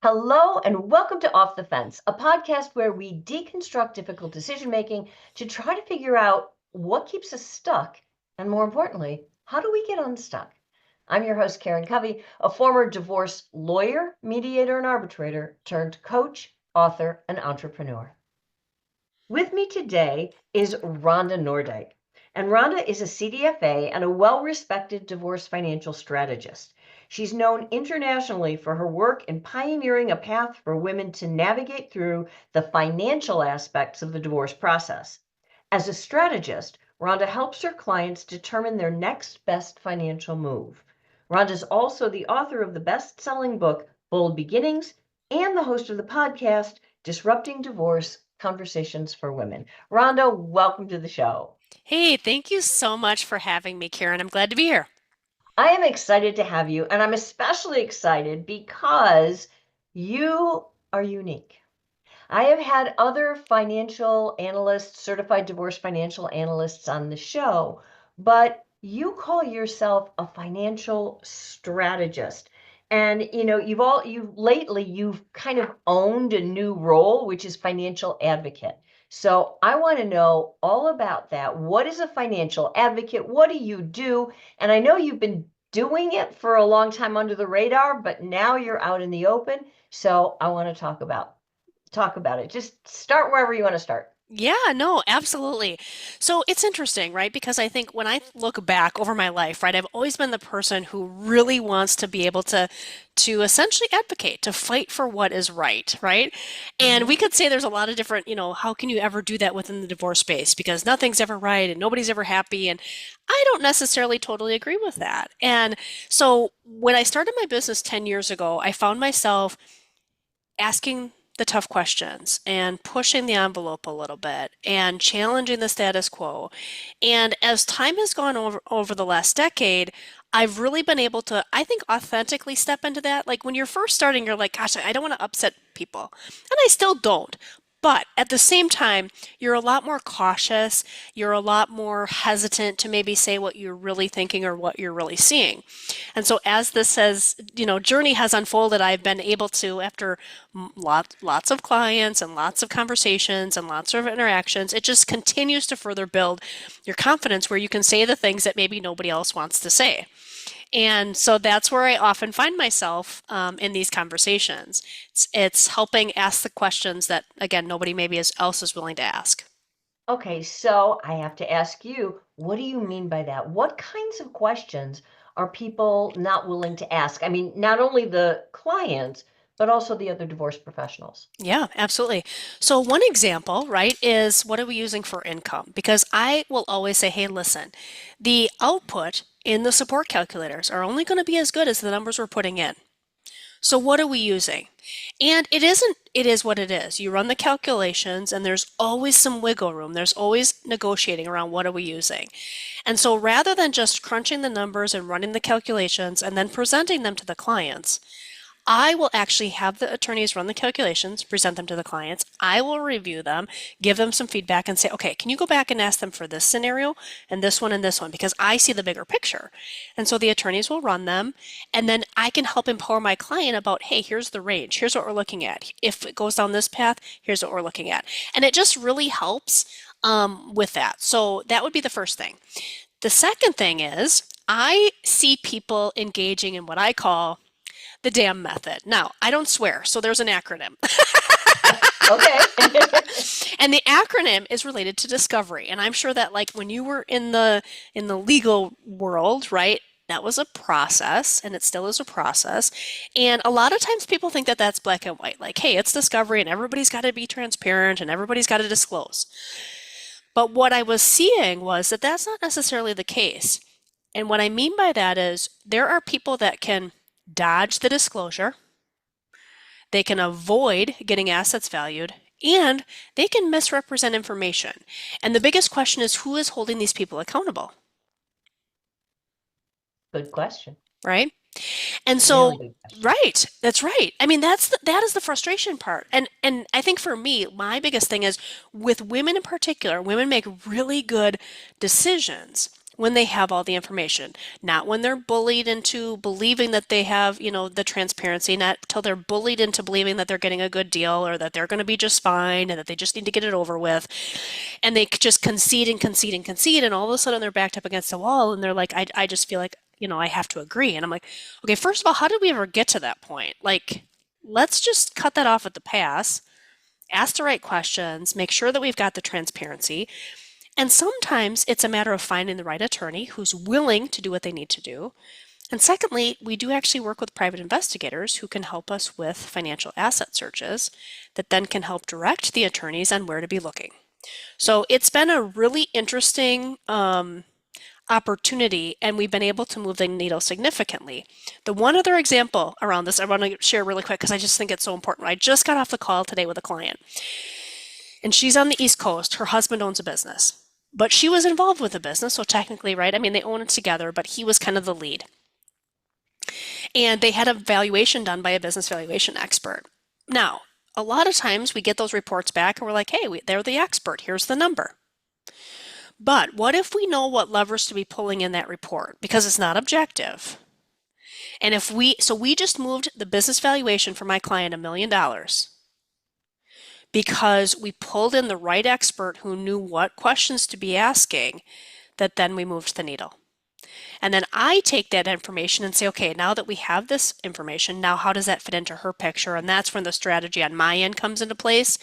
Hello, and welcome to Off the Fence, a podcast where we deconstruct difficult decision making to try to figure out what keeps us stuck, and more importantly, how do we get unstuck? I'm your host, Karen Covey, a former divorce lawyer, mediator, and arbitrator turned coach, author, and entrepreneur. With me today is Rhonda Noordyk, and Rhonda is a CDFA and a well-respected divorce financial strategist. She's known internationally for her work in pioneering a path for women to navigate through the financial aspects of the divorce process. As a strategist, Rhonda helps her clients determine their next best financial move. Rhonda is also the author of the best-selling book, Bold Beginnings, and the host of the podcast, Disrupting Divorce Conversations for Women. Rhonda, welcome to the show. Hey, thank you so much for having me, Karen. I'm glad to be here. I am excited to have you, and I'm especially excited because you are unique. I have had other financial analysts, certified divorce financial analysts on the show, but you call yourself a financial strategist. And you've kind of owned a new role, which is financial advocate. So I want to know all about that. What is a financial advocate? What do you do? And I know you've been doing it for a long time under the radar, but now you're out in the open. So I want to talk about it. Just start wherever you want to start. Yeah, no, absolutely. So it's interesting, right? Because I think when I look back over my life, right, I've always been the person who really wants to be able to essentially advocate, to fight for what is right, right? And we Mhm. could say there's a lot of different, how can you ever do that within the divorce space? Because nothing's ever right and nobody's ever happy. And I don't necessarily totally agree with that. And so when I started my business 10 years ago, I found myself asking the tough questions and pushing the envelope a little bit and challenging the status quo. And as time has gone over the last decade, I've really been able to, I think, authentically step into that. Like when you're first starting, you're like, gosh, I don't want to upset people. And I still don't. But at the same time, you're a lot more cautious. You're a lot more hesitant to maybe say what you're really thinking or what you're really seeing. And so as this has, journey has unfolded, I've been able to, after lots of clients and lots of conversations and lots of interactions, it just continues to further build your confidence where you can say the things that maybe nobody else wants to say. And so that's where I often find myself in these conversations. It's helping ask the questions that, again, nobody maybe else is willing to ask. Okay, so I have to ask you, what do you mean by that? What kinds of questions are people not willing to ask? I mean, not only the clients, but also the other divorce professionals. Yeah, absolutely. So one example, right, is what are we using for income? Because I will always say, hey, listen, the output in the support calculators are only going to be as good as the numbers we're putting in. So what are we using? And it is what it is. You run the calculations and there's always some wiggle room. There's always negotiating around what are we using. And so rather than just crunching the numbers and running the calculations and then presenting them to the clients, I will actually have the attorneys run the calculations, present them to the clients. I will review them, give them some feedback, and say, okay, can you go back and ask them for this scenario and this one? Because I see the bigger picture. And so the attorneys will run them, and then I can help empower my client about, hey, here's the range. Here's what we're looking at. If it goes down this path, here's what we're looking at. And it just really helps with that. So that would be the first thing. The second thing is I see people engaging in what I call the damn method. Now, I don't swear, so there's an acronym. Okay. And the acronym is related to discovery. And I'm sure that like when you were in the legal world, right? That was a process and it still is a process. And a lot of times people think that that's black and white. Like, hey, it's discovery and everybody's got to be transparent and everybody's got to disclose. But what I was seeing was that that's not necessarily the case. And what I mean by that is there are people that can dodge the disclosure, they can avoid getting assets valued, and they can misrepresent information. And the biggest question is who is holding these people accountable, Good question. right? And Really so, good question. right, that's right. I mean, that is the frustration part. And I think for me, my biggest thing is with women in particular, women make really good decisions, when they have all the information, not when they're bullied into believing that they have, the transparency, not till they're bullied into believing that they're getting a good deal or that they're going to be just fine and that they just need to get it over with. And they just concede and concede and concede. And all of a sudden they're backed up against the wall and they're like, I just feel like, I have to agree. And I'm like, okay, first of all, how did we ever get to that point? Like, let's just cut that off at the pass, ask the right questions, make sure that we've got the transparency. And sometimes it's a matter of finding the right attorney who's willing to do what they need to do. And secondly, we do actually work with private investigators who can help us with financial asset searches that then can help direct the attorneys on where to be looking. So it's been a really interesting opportunity, and we've been able to move the needle significantly. The one other example around this I want to share really quick because I just think it's so important. I just got off the call today with a client, and she's on the East Coast. Her husband owns a business. But she was involved with the business, so technically, right? I mean, they own it together, but he was kind of the lead. And they had a valuation done by a business valuation expert. Now, a lot of times we get those reports back and we're like, hey, they're the expert. Here's the number. But what if we know what levers to be pulling in that report? Because it's not objective. And so we just moved the business valuation for my client $1 million because we pulled in the right expert who knew what questions to be asking, that then we moved the needle. And then I take that information and say, okay, now that we have this information, now how does that fit into her picture? And that's when the strategy on my end comes into place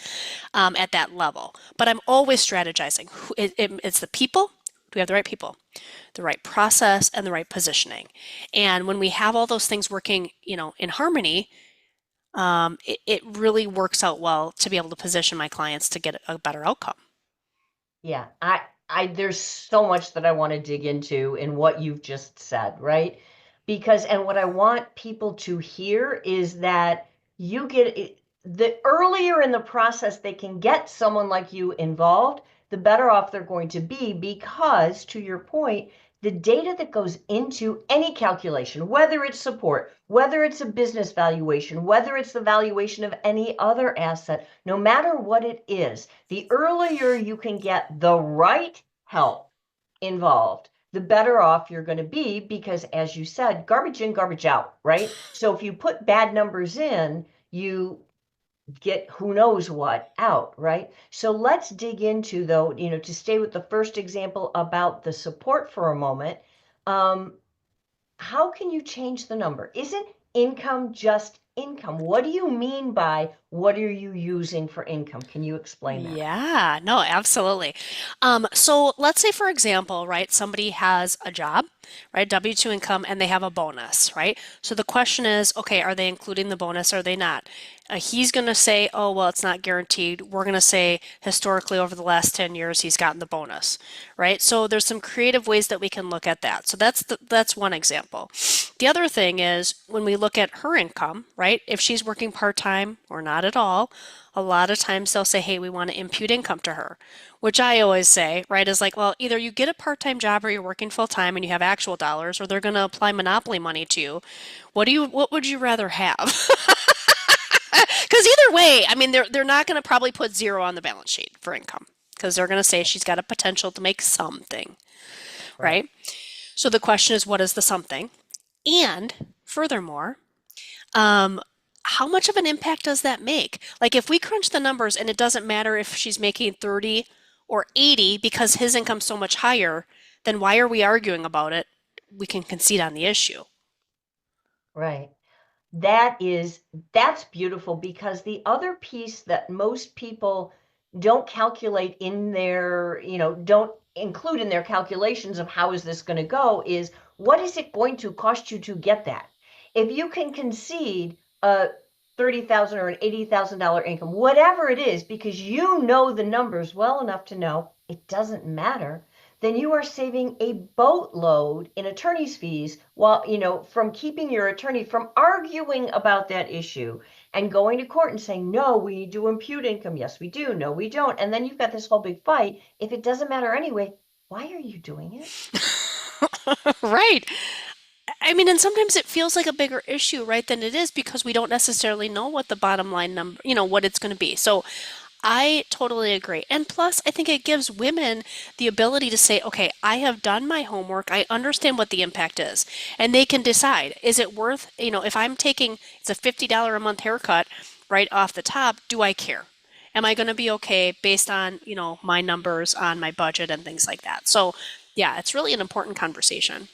at that level. But I'm always strategizing. It's the people. Do we have the right people, the right process, and the right positioning? And when we have all those things working, in harmony, it really works out well to be able to position my clients to get a better outcome. Yeah, there's so much that I want to dig into in what you've just said, right? Because, and what I want people to hear is that you get it, the earlier in the process they can get someone like you involved, the better off they're going to be, because to your point, the data that goes into any calculation, whether it's support, whether it's a business valuation, whether it's the valuation of any other asset, no matter what it is, the earlier you can get the right help involved, the better off you're going to be, because as you said, garbage in, garbage out, right? So if you put bad numbers in, you get who knows what out, right? So let's dig into, though, to stay with the first example about the support for a moment. How can you change the number? Isn't income just income? What do you mean by what are you using for income? Can you explain that? Yeah, no, absolutely. So let's say, for example, right, somebody has a job, right, W-2 income, and they have a bonus, right? So the question is, okay, are they including the bonus or are they not? He's going to say, oh, well, it's not guaranteed. We're going to say historically over the last 10 years, he's gotten the bonus, right? So there's some creative ways that we can look at that. So that's one example. The other thing is when we look at her income, right? If she's working part-time or not at all, a lot of times they'll say, hey, we want to impute income to her, which I always say, right, is like, well, either you get a part-time job or you're working full-time and you have actual dollars, or they're going to apply monopoly money to you. What would you rather have? Because either way, I mean, they're not going to probably put zero on the balance sheet for income because they're going to say she's got a potential to make something, Right. right? So the question is, what is the something? And furthermore, how much of an impact does that make? Like if we crunch the numbers and it doesn't matter if she's making 30 or 80 because his income's so much higher, then why are we arguing about it? We can concede on the issue. Right. That's beautiful, because the other piece that most people don't calculate in their, don't include in their calculations of how is this going to go is, what is it going to cost you to get that? If you can concede a $30,000 or an $80,000 income, whatever it is, because you know the numbers well enough to know it doesn't matter, then you are saving a boatload in attorney's fees, while, from keeping your attorney from arguing about that issue and going to court and saying, no, we need to impute income. Yes, we do. No, we don't. And then you've got this whole big fight. If it doesn't matter anyway, why are you doing it? Right. I mean, and sometimes it feels like a bigger issue, right, than it is because we don't necessarily know what the bottom line number, what it's going to be. So I totally agree. And plus, I think it gives women the ability to say, okay, I have done my homework. I understand what the impact is. And they can decide, is it worth, if I'm taking, it's a $50 a month haircut right off the top, do I care? Am I going to be okay based on, my numbers on my budget and things like that? So, yeah, it's really an important conversation.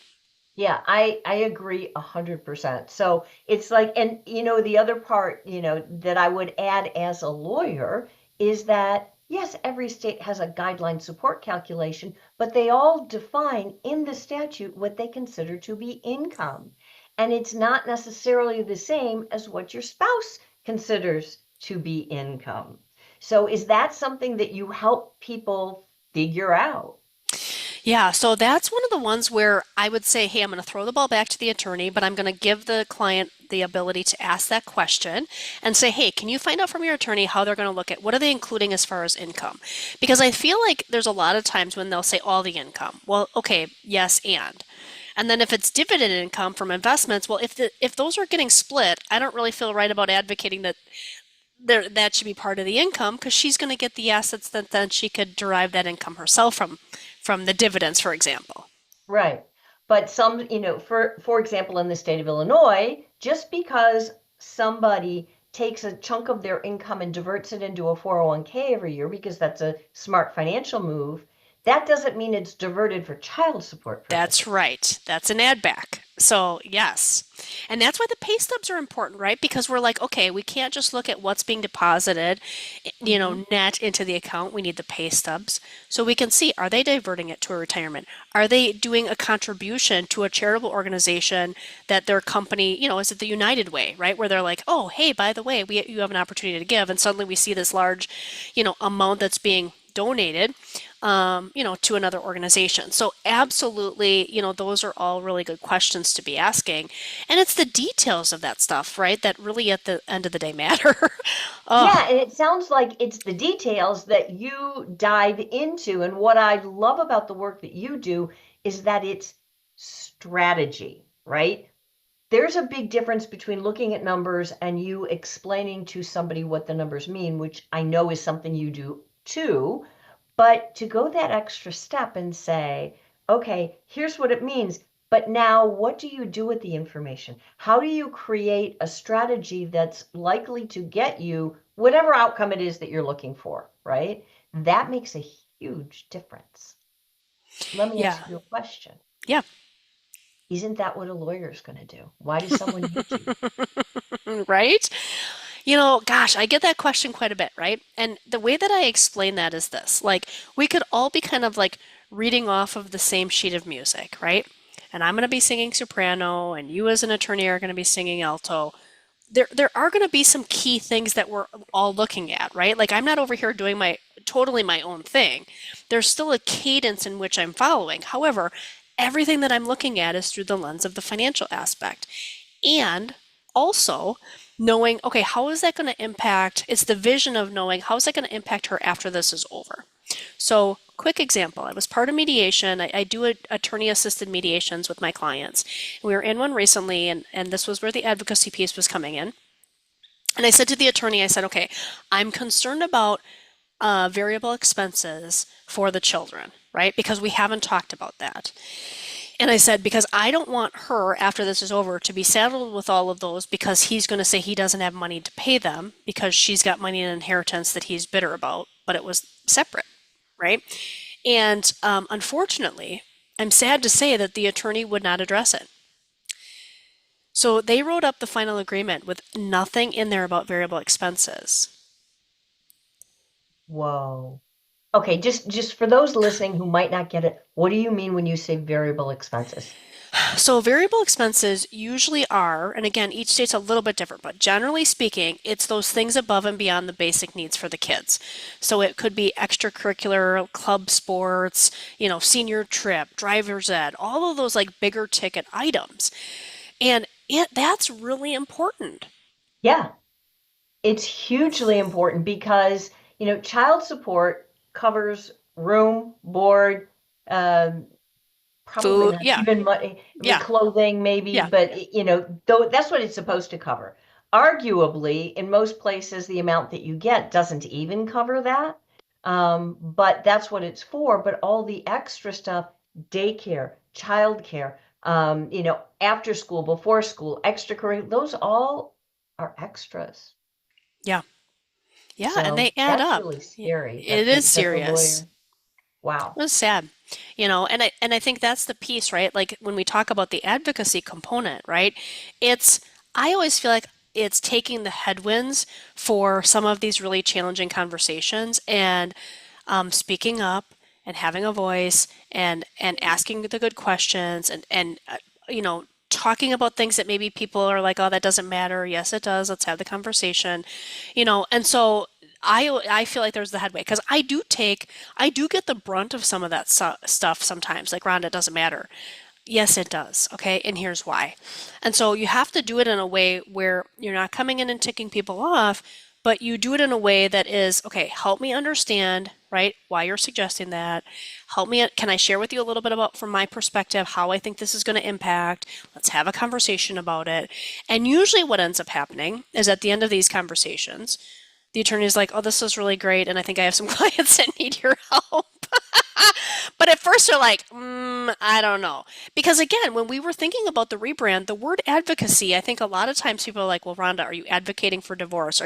Yeah, I agree 100%. So it's like, and the other part, that I would add as a lawyer is that yes, every state has a guideline support calculation, but they all define in the statute what they consider to be income. And it's not necessarily the same as what your spouse considers to be income. So is that something that you help people figure out? Yeah, so that's one of the ones where I would say, hey, I'm going to throw the ball back to the attorney, but I'm going to give the client the ability to ask that question and say, hey, can you find out from your attorney how they're going to look at what are they including as far as income? Because I feel like there's a lot of times when they'll say all the income. Well, okay, yes, and. And then if it's dividend income from investments, well, if those are getting split, I don't really feel right about advocating that that should be part of the income because she's going to get the assets that then she could derive that income herself from the dividends, for example. Right. But some, for example, in the state of Illinois, just because somebody takes a chunk of their income and diverts it into a 401k every year because that's a smart financial move, that doesn't mean it's diverted for child support That's purposes. right. That's an add back. So, yes. And that's why the pay stubs are important, right? Because we're like, okay, we can't just look at what's being deposited, Hmm. net into the account. We need the pay stubs. So we can see, are they diverting it to a retirement? Are they doing a contribution to a charitable organization that their company, is it the United Way, right? Where they're like, oh, hey, by the way, you have an opportunity to give. And suddenly we see this large, amount that's being donated to another organization. So absolutely, those are all really good questions to be asking. And it's the details of that stuff, right? That really at the end of the day matter. Oh, Yeah, and it sounds like it's the details that you dive into. And what I love about the work that you do is that it's strategy, right? There's a big difference between looking at numbers and you explaining to somebody what the numbers mean, which I know is something you do too. But to go that extra step and say, okay, here's what it means. But now, what do you do with the information? How do you create a strategy that's likely to get you whatever outcome it is that you're looking for, right? That makes a huge difference. Let me yeah. ask you a question. Yeah. Isn't that what a lawyer is going to do? Why does someone need you? Right? Gosh, I get that question quite a bit, right? And the way that I explain that is this, like, we could all be kind of like reading off of the same sheet of music, right? And I'm going to be singing soprano, and you as an attorney are going to be singing alto. There are going to be some key things that we're all looking at, right? Like I'm not over here doing my totally my own thing. There's still a cadence in which I'm following. However, everything that I'm looking at is through the lens of the financial aspect. And also knowing, okay, how is that going to impact? It's the vision of knowing how is that going to impact her after this is over. So, quick example, I was part of mediation. I do attorney assisted mediations with my clients. We were in one recently, and this was where the advocacy piece was coming in. And I said to the attorney, I said, okay, I'm concerned about variable expenses for the children, right? Because we haven't talked about that. And I said, because I don't want her, after this is over, to be saddled with all of those because he's going to say he doesn't have money to pay them because she's got money in inheritance that he's bitter about, but it was separate, right? And unfortunately, I'm sad to say that the attorney would not address it. So they wrote up the final agreement with nothing in there about variable expenses. Whoa. Okay, just for those listening who might not get it, what do you mean when you say variable expenses? So variable expenses usually are, and again, each state's a little bit different, but generally speaking, it's those things above and beyond the basic needs for the kids. So it could be extracurricular, club sports, senior trip, driver's ed, all of those like bigger ticket items. And that's really important. Yeah, it's hugely important because, child support covers room, board, um, probably Food, not yeah, even money, yeah, clothing maybe, yeah. but though that's what it's supposed to cover. arguably, in most places, the amount that you get doesn't even cover that. But that's what it's for. But all the extra stuff, daycare, childcare, after school, before school, extracurricular, those all are extras. Yeah. Yeah, and So they add that's up. really scary It is that the serious. lawyer, wow. It was sad. And I think that's the piece, right? Like when we talk about the advocacy component, right? It's I always feel like it's taking the headwinds for some of these really challenging conversations and speaking up and having a voice and asking the good questions and talking about things that maybe people are like, oh, that doesn't matter. Yes, it does. Let's have the conversation. And so I feel like there's the headway because I do get the brunt of some of that stuff sometimes. Like, Rhonda, it doesn't matter. Yes, it does. Okay. And here's why. And so you have to do it in a way where you're not coming in and ticking people off, but you do it in a way that is, okay, help me understand, right, why you're suggesting that. Help me. Can I share with you a little bit about, from my perspective, how I think this is going to impact? Let's have a conversation about it. And usually what ends up happening is at the end of these conversations, the attorney is like, oh, this is really great. And I think I have some clients that need your help. But at first they're like, I don't know. Because again, when we were thinking about the rebrand, the word advocacy, I think a lot of times people are like, well, Rhonda, are you advocating for divorce?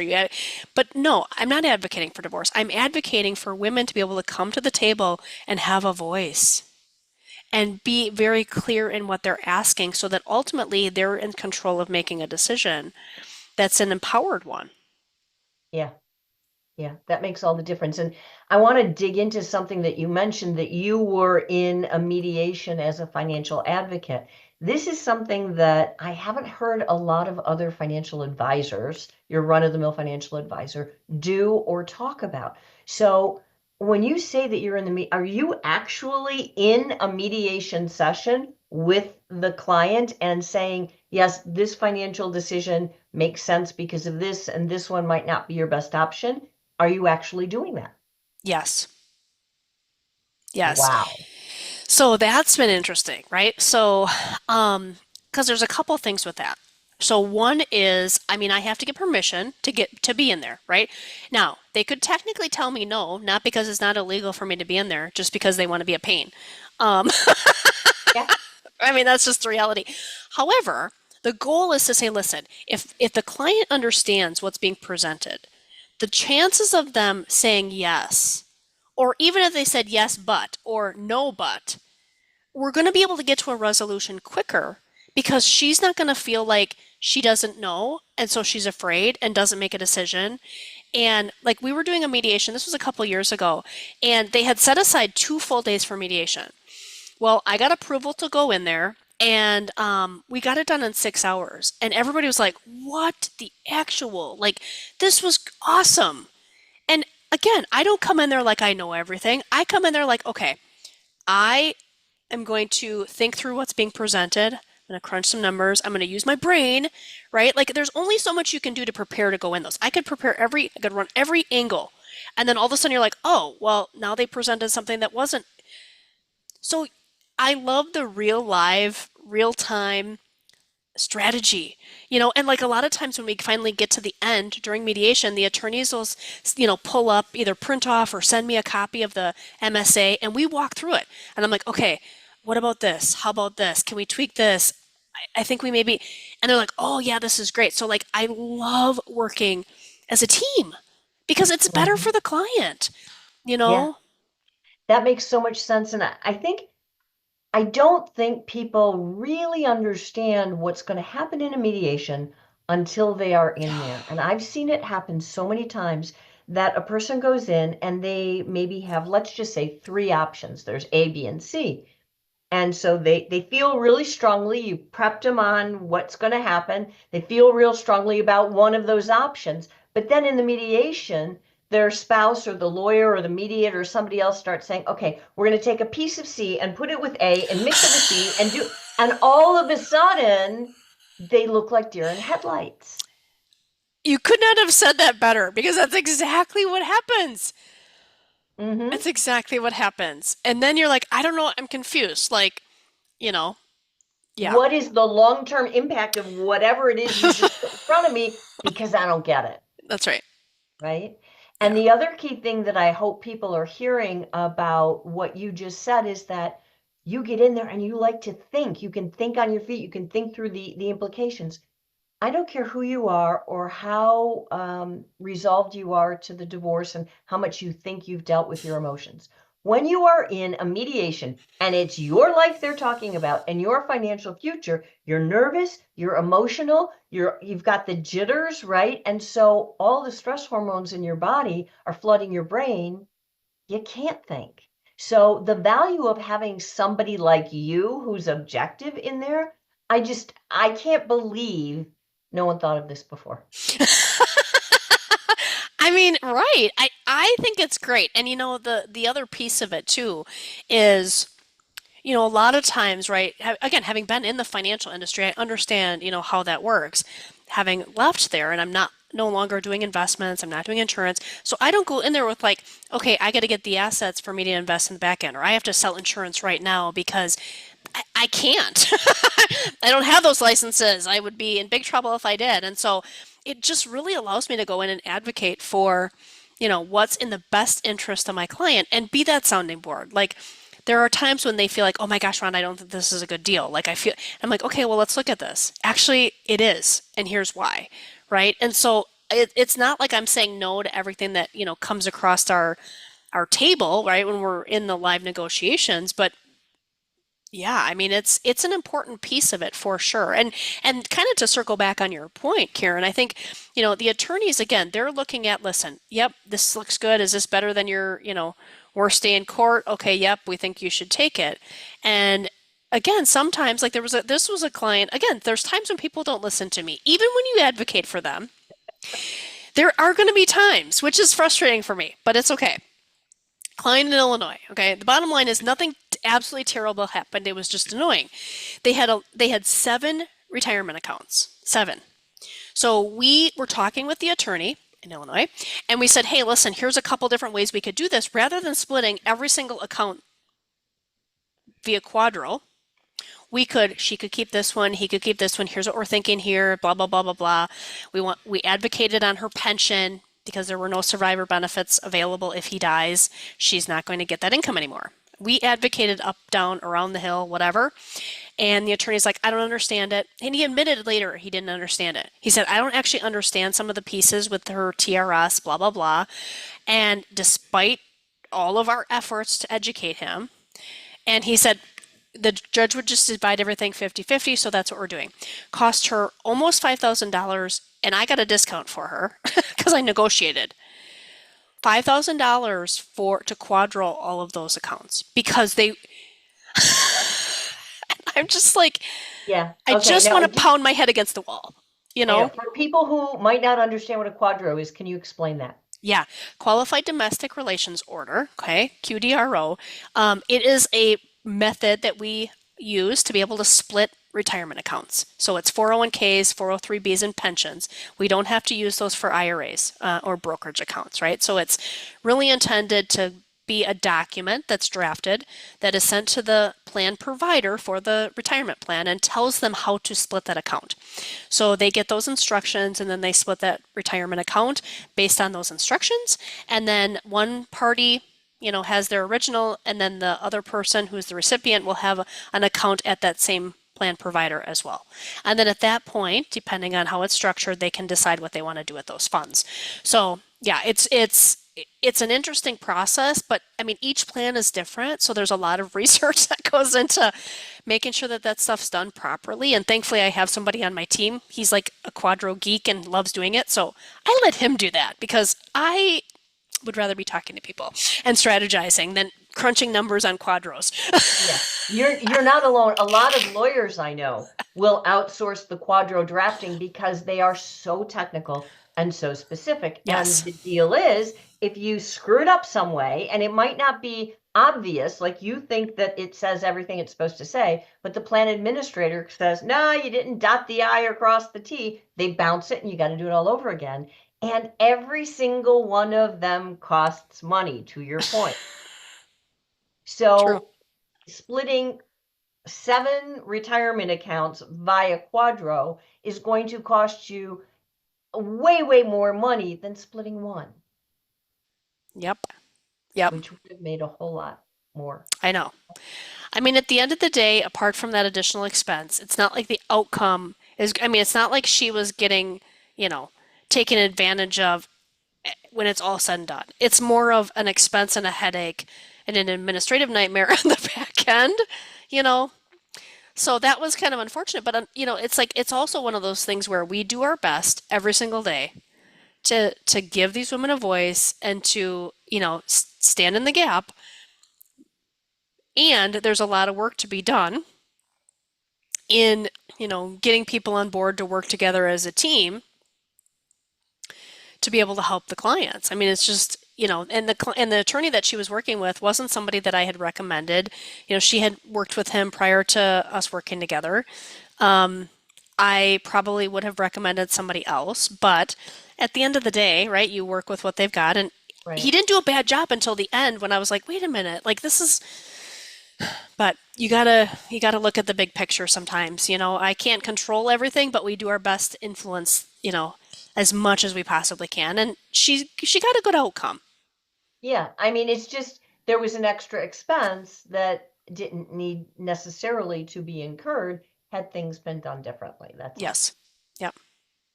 But no, I'm not advocating for divorce. I'm advocating for women to be able to come to the table and have a voice and be very clear in what they're asking so that ultimately they're in control of making a decision that's an empowered one. Yeah. Yeah, that makes all the difference. And I want to dig into something that you mentioned, that you were in a mediation as a financial advocate. This is something that I haven't heard a lot of other financial advisors, your run-of-the-mill financial advisor, do or talk about. So when you say that you're in are you actually in a mediation session with the client and saying, yes, this financial decision makes sense because of this, and this one might not be your best option? Are you actually doing that? Yes. Yes. Wow. So that's been interesting, right? So, because there's a couple things with that. So one is, I mean, I have to get permission to be in there, right? Now, they could technically tell me no, not because it's not illegal for me to be in there, just because they want to be a pain. Um, Yeah. I mean, that's just the reality. However, the goal is to say, listen, if the client understands what's being presented, the chances of them saying yes, or even if they said yes but or no but, we're going to be able to get to a resolution quicker because she's not going to feel like she doesn't know and so she's afraid and doesn't make a decision. And like we were doing a mediation, this was a couple years ago, and they had set aside 2 full days for mediation. Well, I got approval to go in there, and we got it done in 6 hours. And everybody was like, what the actual? Like, this was awesome. And again, I don't come in there like I know everything. I come in there like, okay, I am going to think through what's being presented. I'm going to crunch some numbers. I'm going to use my brain, right? Like, there's only so much you can do to prepare to go in those. I could run every angle. And then all of a sudden you're like, oh, well, now they presented something that wasn't. So I love the real live, real time strategy, and like a lot of times when we finally get to the end during mediation, the attorneys will, pull up, either print off or send me a copy of the MSA, and we walk through it. And I'm like, okay, what about this? How about this? Can we tweak this? I think we maybe, and they're like, oh yeah, this is great. So like, I love working as a team because it's better for Mhm. the client, you Yeah, know? that makes so much sense. And I don't think people really understand what's going to happen in a mediation until they are in there. And I've seen it happen so many times that a person goes in and they maybe have, let's just say, three options. There's A, B, and C. And so they feel really strongly, you prepped them on what's going to happen. They feel real strongly about one of those options. But then in the mediation, their spouse or the lawyer or the mediator or somebody else starts saying, okay, we're going to take a piece of C and put it with A and mix it with B and do, and all of a sudden they look like deer in headlights. You could not have said that better because that's exactly what happens. Mm-hmm. That's exactly what happens. And then you're like, I don't know, I'm confused. Like, you know, Yeah, What is the long-term impact of whatever it is you just put in front of me? Because I don't get it. that's right. Right? And Yeah. the other key thing that I hope people are hearing about what you just said is that you get in there and you like to think. You can think on your feet. You can think through the implications. I don't care who you are or how resolved you are to the divorce and how much you think you've dealt with your emotions. When you are in a mediation and it's your life they're talking about and your financial future, you're nervous, you're emotional, you've got the jitters, right? And so all the stress hormones in your body are flooding your brain. You can't think. So the value of having somebody like you who's objective in there, I can't believe no one thought of this before. I mean, right. I think it's great. And the other piece of it too is, a lot of times, right, again, having been in the financial industry, I understand, how that works. Having left there and I'm not no longer doing investments, I'm not doing insurance. So I don't go in there with like, okay, I got to get the assets for me to invest in the back end, or I have to sell insurance right now because I can't. I don't have those licenses. I would be in big trouble if I did. And so it just really allows me to go in and advocate for, what's in the best interest of my client and be that sounding board. Like there are times when they feel like, oh my gosh, Ron, I don't think this is a good deal. Like I'm like, okay, well, let's look at this. Actually, it is. And here's why. Right. And so it's not like I'm saying no to everything that, comes across our table, right, when we're in the live negotiations, but yeah, I mean it's an important piece of it for sure. And kind of to circle back on your point, Karen, I think, the attorneys again, they're looking at, listen, yep, this looks good. Is this better than your, worst day in court? Okay, yep, we think you should take it. And again, sometimes like this was a client, again, there's times when people don't listen to me. Even when you advocate for them, there are going to be times, which is frustrating for me, but it's okay. Client in Illinois. Okay, the bottom line is nothing absolutely terrible happened. It was just annoying. They had 7 retirement accounts. 7. So we were talking with the attorney in Illinois, and we said, "Hey, listen, here's a couple different ways we could do this. Rather than splitting every single account via Quadro, she could keep this one, he could keep this one. Here's what we're thinking here. Blah blah blah blah blah. We advocated on her pension." Because there were no survivor benefits available if he dies, she's not going to get that income anymore. We advocated up, down, around the hill, whatever. And the attorney's like, I don't understand it. And he admitted later he didn't understand it. He said, I don't actually understand some of the pieces with her TRS, blah, blah, blah. And despite all of our efforts to educate him, and he said, the judge would just divide everything 50-50, so that's what we're doing. Cost her almost $5,000, and I got a discount for her because I negotiated. $5,000 for to quadro all of those accounts because I'm just like, Yeah. I Okay. just Now, want to pound my head against the wall, you I know know? for people who might not understand what a quadro is, can you explain that? Yeah, Qualified Domestic Relations Order, okay, QDRO. It is a method that we use to be able to split retirement accounts. So it's 401ks, 403bs, and pensions. We don't have to use those for IRAs or brokerage accounts, right? So it's really intended to be a document that's drafted that is sent to the plan provider for the retirement plan and tells them how to split that account. So they get those instructions and then they split that retirement account based on those instructions. And then one party, has their original, and then the other person who's the recipient will have an account at that same plan provider as well. And then at that point, depending on how it's structured, they can decide what they want to do with those funds. So yeah, it's an interesting process, but I mean, each plan is different. So there's a lot of research that goes into making sure that that stuff's done properly. And thankfully, I have somebody on my team. He's like a quadro geek and loves doing it. So I let him do that because I would rather be talking to people and strategizing than crunching numbers on quadros. Yeah. You're not alone. A lot of lawyers I know will outsource the quadro drafting because they are so technical and so specific. And Yes. the deal is, if you screw it up some way, and it might not be obvious, like you think that it says everything it's supposed to say, but the plan administrator says, no, you didn't dot the I or cross the T, they bounce it and you got to do it all over again. And every single one of them costs money, to your point. True. So splitting 7 retirement accounts via Quadro is going to cost you way, way more money than splitting one, Yep. Yep. which would have made a whole lot more. I know. I mean, at the end of the day, apart from that additional expense, it's not like the outcome is, I mean, it's not like she was getting, you know, taken advantage of when it's all said and done. It's more of an expense and a headache and an administrative nightmare on the back end, you know. So that was kind of unfortunate, but it's like it's also one of those things where we do our best every single day to give these women a voice and to, stand in the gap. And there's a lot of work to be done in, getting people on board to work together as a team to be able to help the clients. I mean, it's just, and the attorney that she was working with wasn't somebody that I had recommended. She had worked with him prior to us working together. I probably would have recommended somebody else, but at the end of the day, right, you work with what they've got, and he Right. didn't do a bad job until the end when I was like, wait a minute, like this is, but you gotta look at the big picture sometimes. I can't control everything, but we do our best to influence, as much as we possibly can. And she got a good outcome. Yeah. I mean, it's just there was an extra expense that didn't need necessarily to be incurred had things been done differently. That's all. Yes. Yep.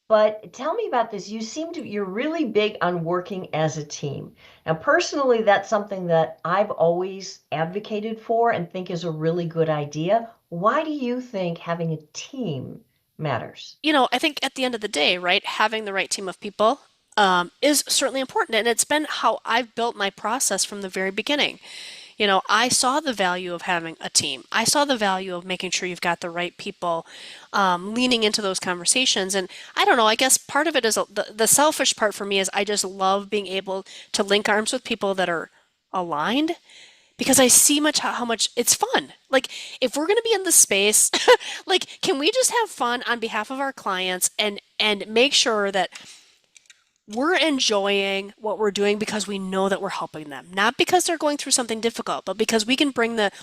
But tell me about this. You're really big on working as a team. Now, personally, that's something that I've always advocated for and think is a really good idea. Why do you think having a team matters? I think at the end of the day, right, having the right team of people is certainly important. And it's been how I've built my process from the very beginning. I saw the value of having a team. I saw the value of making sure you've got the right people leaning into those conversations. And I don't know, I guess part of it is the selfish part for me is I just love being able to link arms with people that are aligned because I see how much it's fun. Like if we're going to be in the space, like can we just have fun on behalf of our clients and make sure that we're enjoying what we're doing because we know that we're helping them, not because they're going through something difficult, but because we can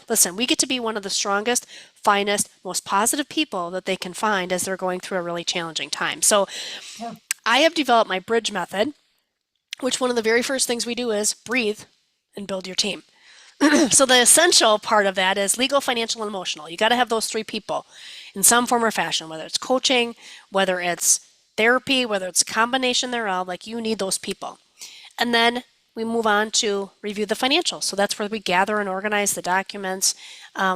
listen, we get to be one of the strongest, finest, most positive people that they can find as they're going through a really challenging time. So Yeah. I have developed my bridge method, which one of the very first things we do is breathe and build your team. So the essential part of that is legal, financial, and emotional. You got to have those three people in some form or fashion, whether it's coaching, whether it's therapy, whether it's a combination thereof, like you need those people. And then we move on to review the financials. So that's where we gather and organize the documents.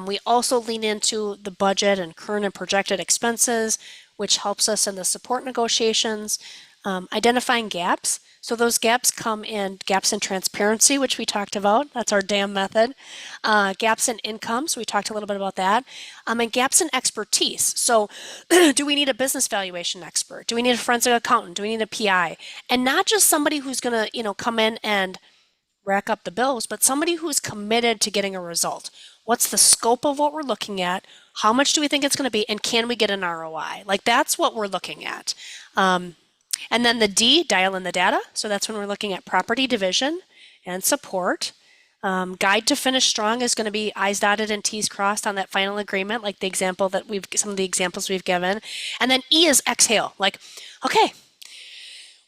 We also lean into the budget and current and projected expenses, which helps us in the support negotiations, identifying gaps. So those gaps come in gaps in transparency, which we talked about. That's our DAM method. Gaps in income. So we talked a little bit about that. And gaps in expertise. So do we need a business valuation expert? Do we need a forensic accountant? Do we need a PI? And not just somebody who's going to, come in and rack up the bills, but somebody who's committed to getting a result. What's the scope of what we're looking at? How much do we think it's going to be? And can we get an ROI? Like that's what we're looking at. And then the D, dial in the data. So that's when we're looking at property division and support. Guide to finish strong is going to be I's dotted and T's crossed on that final agreement, like some of the examples we've given. And then E is exhale, like, okay,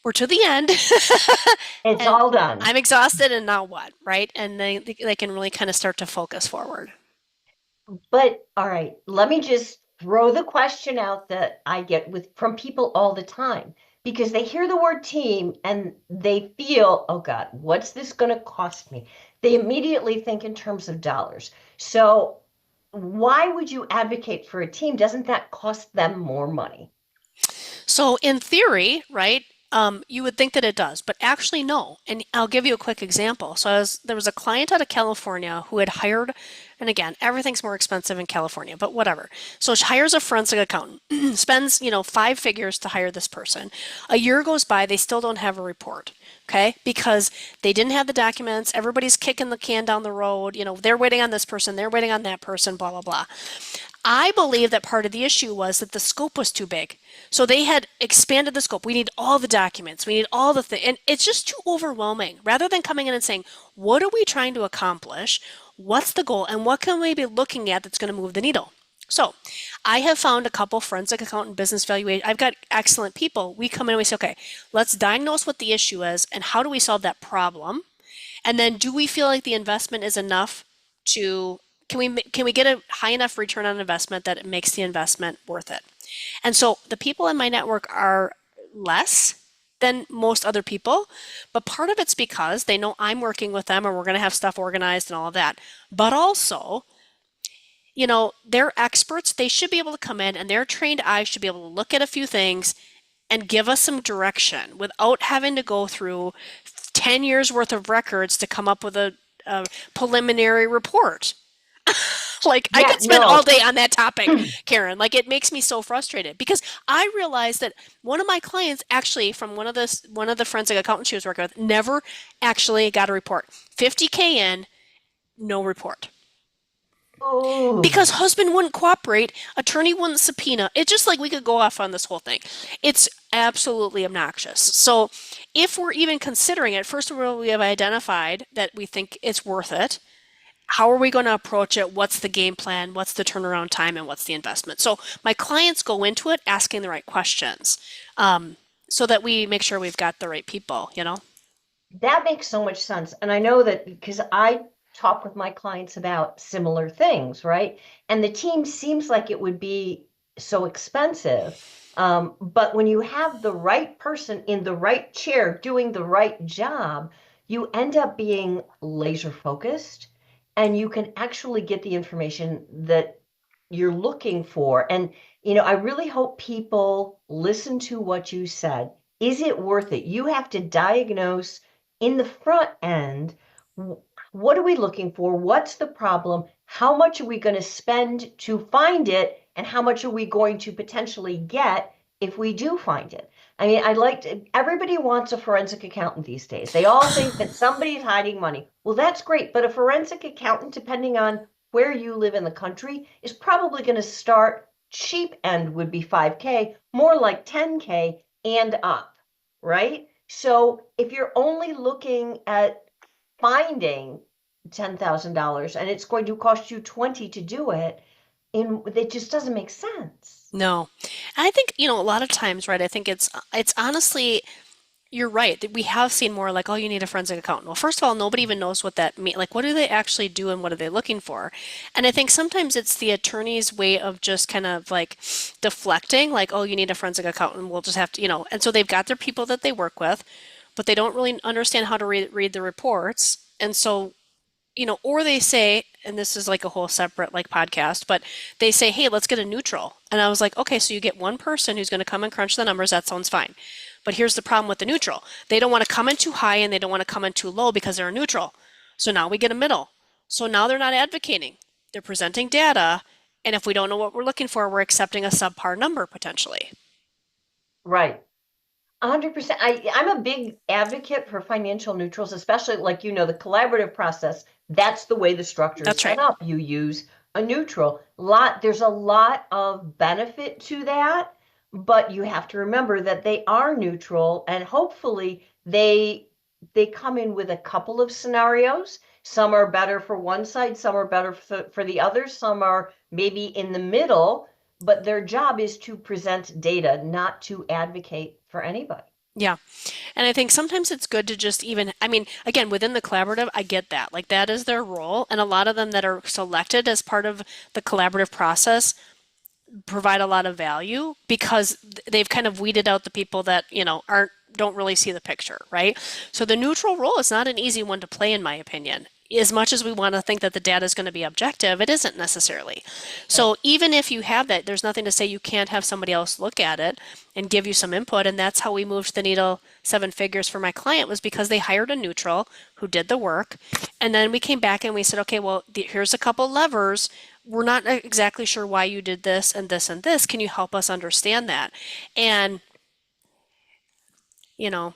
we're to the end It's and all done. I'm exhausted and now what, right? And they can really kind of start to focus forward. But all right, let me just throw the question out that I get from people all the time because they hear the word team and they feel, oh God, what's this going to cost me? They immediately think in terms of dollars. So why would you advocate for a team? Doesn't that cost them more money? So in theory, right, you would think that it does, but actually no. And I'll give you a quick example. So there was a client out of California who had hired, and again, everything's more expensive in California, but whatever. So she hires a forensic accountant, spends, 5 figures to hire this person. A year goes by, they still don't have a report. Okay, because they didn't have the documents, everybody's kicking the can down the road, they're waiting on this person, they're waiting on that person, blah, blah, blah. I believe that part of the issue was that the scope was too big. So they had expanded the scope. We need all the documents. We need all the things. And it's just too overwhelming. Rather than coming in and saying, what are we trying to accomplish? What's the goal? And what can we be looking at that's going to move the needle? So I have found a couple forensic accountant business valuation. I've got excellent people. We come in and we say, okay, let's diagnose what the issue is and how do we solve that problem? And then do we feel like the investment is enough to can we get a high enough return on investment that it makes the investment worth it? And so the people in my network are less than most other people, but part of it's because they know I'm working with them and we're going to have stuff organized and all of that. But also, they're experts. They should be able to come in and their trained eyes should be able to look at a few things and give us some direction without having to go through 10 years worth of records to come up with a preliminary report. Like I Yeah, could spend all no. day on that topic, Karen. Like it makes me so frustrated because I realized that one of my clients actually from one of the forensic accountants she was working with never actually got a report. 50K in, no report. Because Oh, husband wouldn't cooperate, attorney wouldn't subpoena. It's just like we could go off on this whole thing. It's absolutely obnoxious. So if we're even considering it, first of all, we have identified that we think it's worth it. How are we going to approach it? What's the game plan? What's the turnaround time? And what's the investment? So my clients go into it asking the right questions, so that we make sure we've got the right people. that makes so much sense. And I know that because I talk with my clients about similar things, right? And the team seems like it would be so expensive. But when you have the right person in the right chair doing the right job, you end up being laser focused and you can actually get the information that you're looking for. And, I really hope people listen to what you said. Is it worth it? You have to diagnose in the front end, what are we looking for? What's the problem? How much are we going to spend to find it? And how much are we going to potentially get if we do find it? I mean, everybody wants a forensic accountant these days. They all think that somebody's hiding money. Well, that's great, but a forensic accountant, depending on where you live in the country, is probably going to start cheap end would be 5K, more like 10K and up, right? So if you're only looking at finding $10,000 and it's going to cost you 20 to do it, it just doesn't make sense. No. And I think, a lot of times, right, I think it's honestly you're right that we have seen more like, oh, you need a forensic accountant. Well, first of all, nobody even knows what that means. Like, what do they actually do and what are they looking for? And I think sometimes it's the attorney's way of just kind of like deflecting, like, oh, you need a forensic accountant. We'll just have to. And so they've got their people that they work with, but they don't really understand how to read the reports. And so or they say, and this is like a whole separate like podcast, but they say, hey, let's get a neutral. And I was like, okay, so you get one person who's going to come and crunch the numbers. That sounds fine. But here's the problem with the neutral. They don't want to come in too high and they don't want to come in too low because they're a neutral. So now we get a middle. So now they're not advocating. They're presenting data. And if we don't know what we're looking for, we're accepting a subpar number potentially. Right. 100%. I'm a big advocate for financial neutrals, especially like, the collaborative process. That's the way the structure is That's set right. up. You use a neutral. There's a lot of benefit to that, but you have to remember that they are neutral and hopefully they come in with a couple of scenarios. Some are better for one side, some are better for the other, some are maybe in the middle, but their job is to present data, not to advocate for anybody. Yeah. And I think sometimes it's good to just even, I mean, again, within the collaborative, I get that. Like that is their role. And a lot of them that are selected as part of the collaborative process provide a lot of value because they've kind of weeded out the people that, don't really see the picture, right? So the neutral role is not an easy one to play, in my opinion. As much as we want to think that the data is going to be objective, it isn't necessarily. Right. So even if you have that, there's nothing to say you can't have somebody else look at it and give you some input. And that's how we moved the needle 7 figures for my client was because they hired a neutral who did the work. And then we came back and we said, okay, well, here's a couple levers. We're not exactly sure why you did this and this and this. Can you help us understand that? And you know,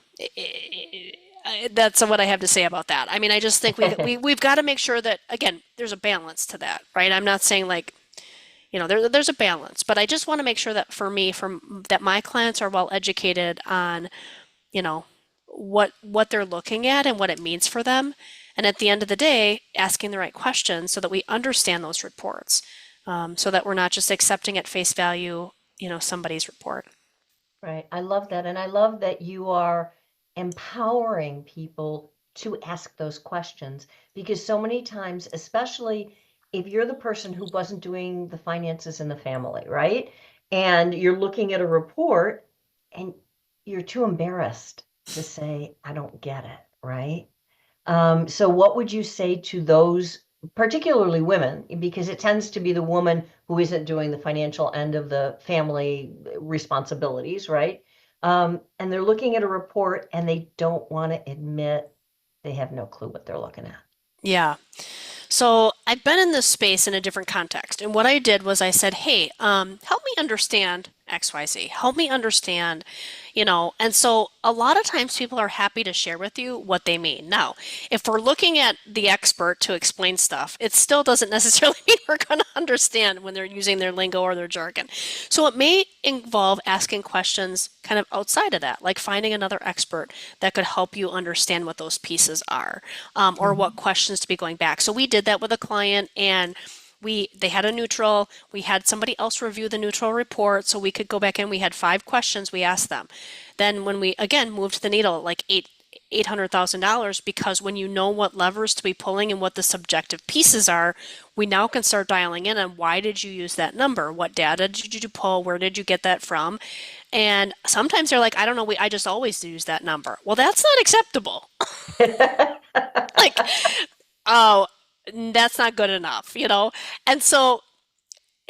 that's what I have to say about that. I mean, I just think we've got to make sure that again, there's a balance to that, right? I'm not saying like there's a balance, but I just want to make sure that for me, that my clients are well educated on, you know, what they're looking at and what it means for them. And at the end of the day, asking the right questions so that we understand those reports, so that we're not just accepting at face value, somebody's report. Right. I love that. And I love that you are empowering people to ask those questions because so many times, especially if you're the person who wasn't doing the finances in the family, right? And you're looking at a report and you're too embarrassed to say, I don't get it, right? So what would you say to those, particularly women, because it tends to be the woman who isn't doing the financial end of the family responsibilities, right? And they're looking at a report and they don't want to admit they have no clue what they're looking at. Yeah. So I've been in this space in a different context. And what I did was I said, hey, help me understand XYZ. Help me understand, And so a lot of times people are happy to share with you what they mean. Now, if we're looking at the expert to explain stuff, it still doesn't necessarily mean we're going to understand when they're using their lingo or their jargon. So it may involve asking questions kind of outside of that, like finding another expert that could help you understand what those pieces are, or what Mhm. questions to be going back. So we did that with a client, and they had a neutral. We had somebody else review the neutral report so we could go back in. We had 5 questions we asked them. Then when we again moved the needle like $800,000, because when you know what levers to be pulling and what the subjective pieces are, we now can start dialing in on why did you use that number? What data did you pull? Where did you get that from? And sometimes they're like, I don't know, I just always use that number. Well, that's not acceptable. Like, oh, that's not good enough. And so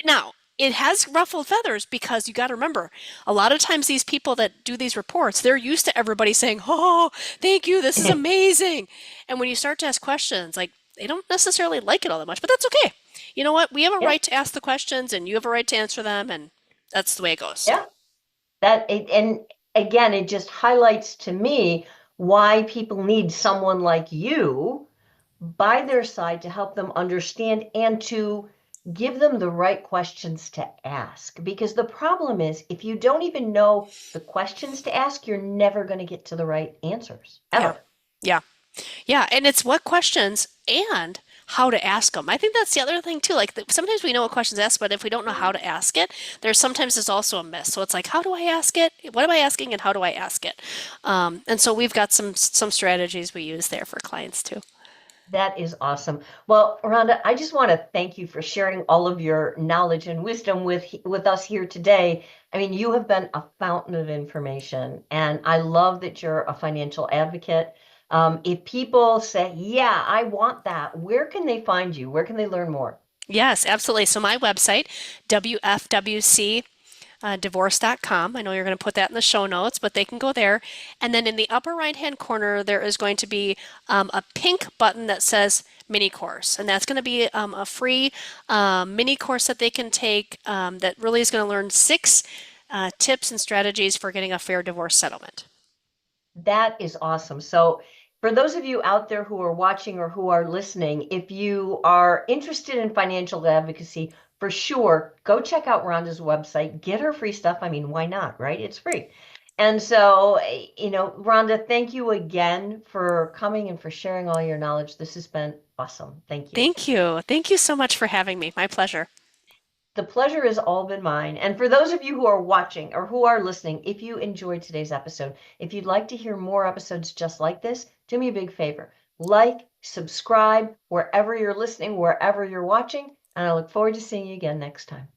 now it has ruffled feathers because you got to remember, a lot of times these people that do these reports, they're used to everybody saying, "Oh, thank you, this is amazing." And when you start to ask questions, like they don't necessarily like it all that much, but that's okay. You know what? We have a Yeah, right to ask the questions, and you have a right to answer them, and that's the way it goes. yeah. And again, it just highlights to me why people need someone like you by their side to help them understand and to give them the right questions to ask. Because the problem is, if you don't even know the questions to ask, you're never going to get to the right answers, Yeah, ever. yeah. Yeah, and it's what questions and how to ask them. I think that's the other thing too. Like sometimes we know what questions to ask, but if we don't know how to ask it, there's also a miss. So it's like, how do I ask it? What am I asking, and how do I ask it? And so we've got some strategies we use there for clients too. That is awesome. Well, Rhonda, I just want to thank you for sharing all of your knowledge and wisdom with us here today. I mean, you have been a fountain of information, and I love that you're a financial advocate. If people say, "Yeah, I want that," where can they find you? Where can they learn more? Yes, absolutely. So my website, WFWC divorce.com. I know you're going to put that in the show notes, but they can go there. And then in the upper right hand corner, there is going to be a pink button that says mini course. And that's going to be a free mini course that they can take, that really is going to learn 6 tips and strategies for getting a fair divorce settlement. That is awesome. So, for those of you out there who are watching or who are listening, if you are interested in financial advocacy, for sure, go check out Rhonda's website, get her free stuff. I mean, why not, right? It's free. And so, Rhonda, thank you again for coming and for sharing all your knowledge. This has been awesome. Thank you. Thank you. Thank you so much for having me. My pleasure. The pleasure has all been mine. And for those of you who are watching or who are listening, if you enjoyed today's episode, if you'd like to hear more episodes just like this, do me a big favor. Like, subscribe wherever you're listening, wherever you're watching, and I look forward to seeing you again next time.